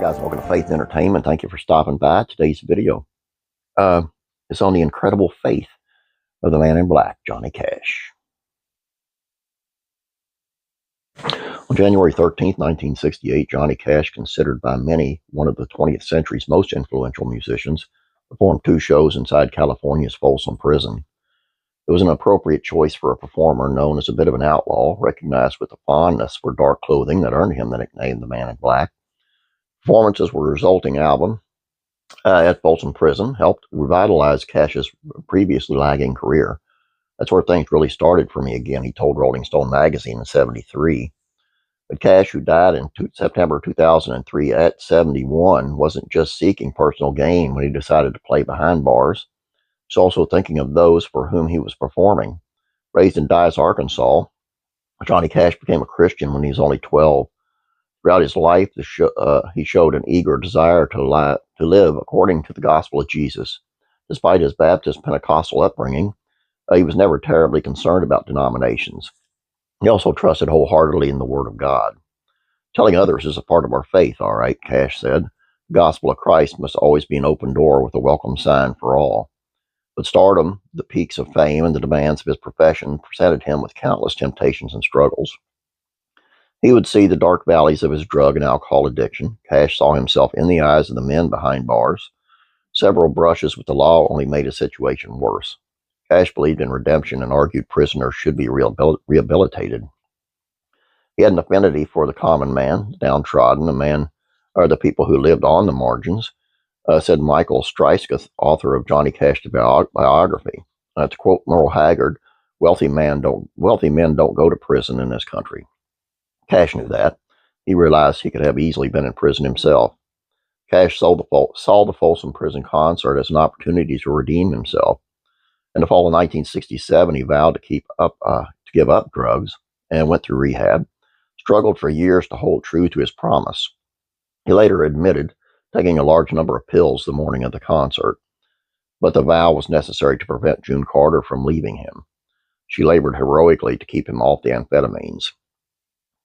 guys, welcome to Faith Entertainment. Thank you for stopping by. Today's video is on the incredible faith of the man in black, Johnny Cash. On January 13th, 1968, Johnny Cash, considered by many one of the 20th century's most influential musicians, performed 2 shows inside California's Folsom Prison. It was an appropriate choice for a performer known as a bit of an outlaw, recognized with a fondness for dark clothing that earned him the nickname the Man in Black. Performances were a resulting album at Folsom Prison helped revitalize Cash's previously lagging career. That's where things really started for me again, he told Rolling Stone magazine in '73. But Cash, who died in September 2003 at 71, wasn't just seeking personal gain when he decided to play behind bars. He was also thinking of those for whom he was performing. Raised in Dyess, Arkansas, Johnny Cash became a Christian when he was only 12. Throughout his life, he showed an eager desire to live according to the gospel of Jesus. Despite his Baptist Pentecostal upbringing, he was never terribly concerned about denominations. He also trusted wholeheartedly in the Word of God. Telling others is a part of our faith, all right, Cash said. The gospel of Christ must always be an open door with a welcome sign for all. But stardom, the peaks of fame, and the demands of his profession presented him with countless temptations and struggles. He would see the dark valleys of his drug and alcohol addiction. Cash saw himself in the eyes of the men behind bars. Several brushes with the law only made his situation worse. Cash believed in redemption and argued prisoners should be rehabilitated. He had an affinity for the common man, the downtrodden, the people who lived on the margins, said Michael Strysketh, author of Johnny Cash biography. To quote Merle Haggard, wealthy men don't go to prison in this country. Cash knew that. He realized he could have easily been in prison himself. Cash saw the Folsom Prison concert as an opportunity to redeem himself. In the fall of 1967, he vowed to give up drugs and went through rehab. Struggled for years to hold true to his promise. He later admitted taking a large number of pills the morning of the concert, but the vow was necessary to prevent June Carter from leaving him. She labored heroically to keep him off the amphetamines.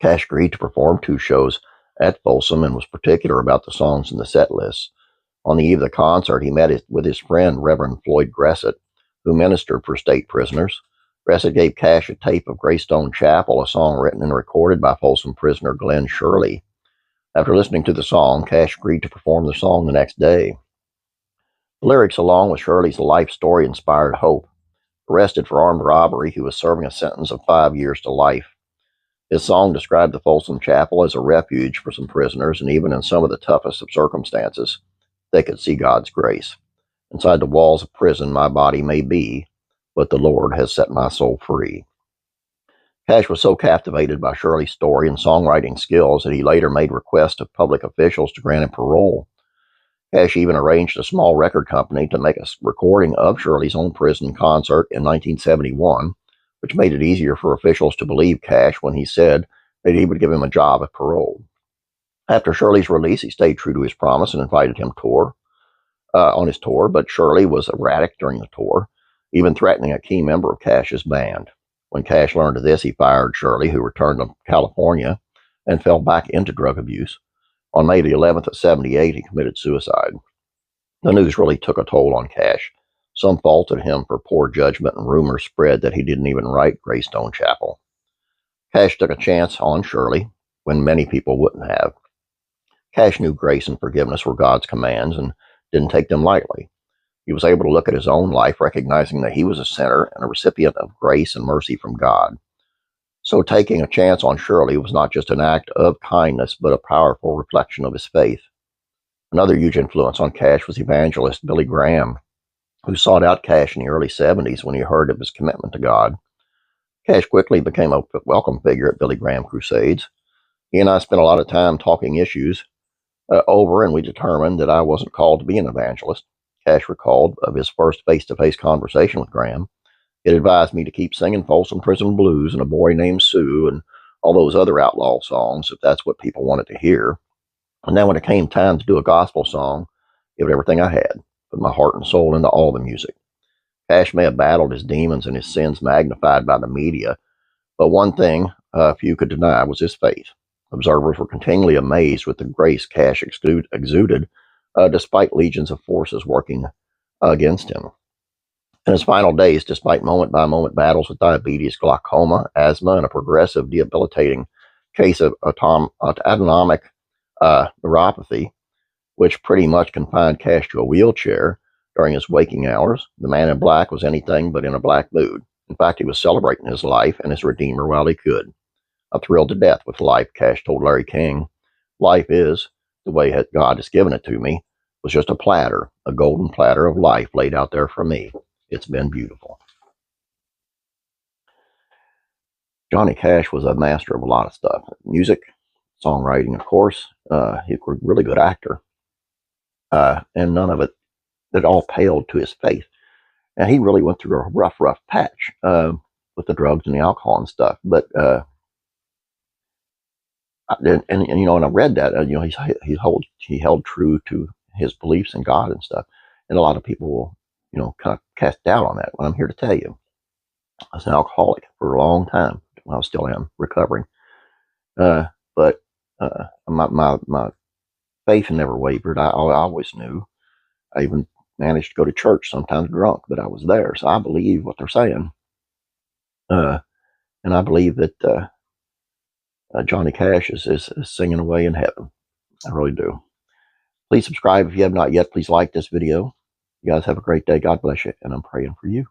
Cash agreed to perform 2 shows at Folsom and was particular about the songs in the set list. On the eve of the concert, he met with his friend, Reverend Floyd Gressett, who ministered for state prisoners. Gressett gave Cash a tape of Greystone Chapel, a song written and recorded by Folsom prisoner Glenn Shirley. After listening to the song, Cash agreed to perform the song the next day. The lyrics, along with Shirley's life story, inspired hope. Arrested for armed robbery, he was serving a sentence of 5 years to life. His song described the Folsom Chapel as a refuge for some prisoners, and even in some of the toughest of circumstances, they could see God's grace. Inside the walls of prison my body may be, but the Lord has set my soul free. Cash was so captivated by Shirley's story and songwriting skills that he later made requests of public officials to grant him parole. Cash even arranged a small record company to make a recording of Shirley's own prison concert in 1971, which made it easier for officials to believe Cash when he said that he would give him a job if paroled. After Shirley's release, he stayed true to his promise and invited him on his tour, but Shirley was erratic during the tour, even threatening a key member of Cash's band. When Cash learned of this, he fired Shirley, who returned to California and fell back into drug abuse. On May the 11th of '78, he committed suicide. The news really took a toll on Cash. Some faulted him for poor judgment, and rumors spread that he didn't even write Greystone Chapel. Cash took a chance on Shirley when many people wouldn't have. Cash knew grace and forgiveness were God's commands and didn't take them lightly. He was able to look at his own life, recognizing that he was a sinner and a recipient of grace and mercy from God. So taking a chance on Shirley was not just an act of kindness, but a powerful reflection of his faith. Another huge influence on Cash was evangelist Billy Graham, who sought out Cash in the early '70s when he heard of his commitment to God. Cash quickly became a welcome figure at Billy Graham crusades. He and I spent a lot of time talking issues over, and we determined that I wasn't called to be an evangelist. Cash recalled of his first face-to-face conversation with Graham. It advised me to keep singing Folsom Prison Blues and A Boy Named Sue and all those other outlaw songs if that's what people wanted to hear. And then when it came time to do a gospel song, give it everything I had, put my heart and soul into all the music. Cash may have battled his demons and his sins magnified by the media, but one thing few could deny was his faith. Observers were continually amazed with the grace Cash exuded, despite legions of forces working against him. In his final days, despite moment-by-moment battles with diabetes, glaucoma, asthma, and a progressive debilitating case of autonomic neuropathy, which pretty much confined Cash to a wheelchair during his waking hours, the man in black was anything but in a black mood. In fact, he was celebrating his life and his Redeemer while he could. I'm thrilled to death with life, Cash told Larry King. Life is, the way God has given it to me, was just a platter, a golden platter of life laid out there for me. It's been beautiful. Johnny Cash was a master of a lot of stuff. Music, songwriting, of course. He was a really good actor. And none of it all paled to his faith. And he really went through a rough patch with the drugs and the alcohol and stuff. But and I read that he held true to his beliefs in God and stuff. And a lot of people will kind of cast doubt on that. But I'm here to tell you, I was an alcoholic for a long time. I still am recovering. But my faith never wavered. I always knew. I even managed to go to church, sometimes drunk, but I was there. So I believe what they're saying. And I believe that Johnny Cash is singing away in heaven. I really do. Please subscribe if you have not yet. Please like this video. You guys have a great day. God bless you. And I'm praying for you.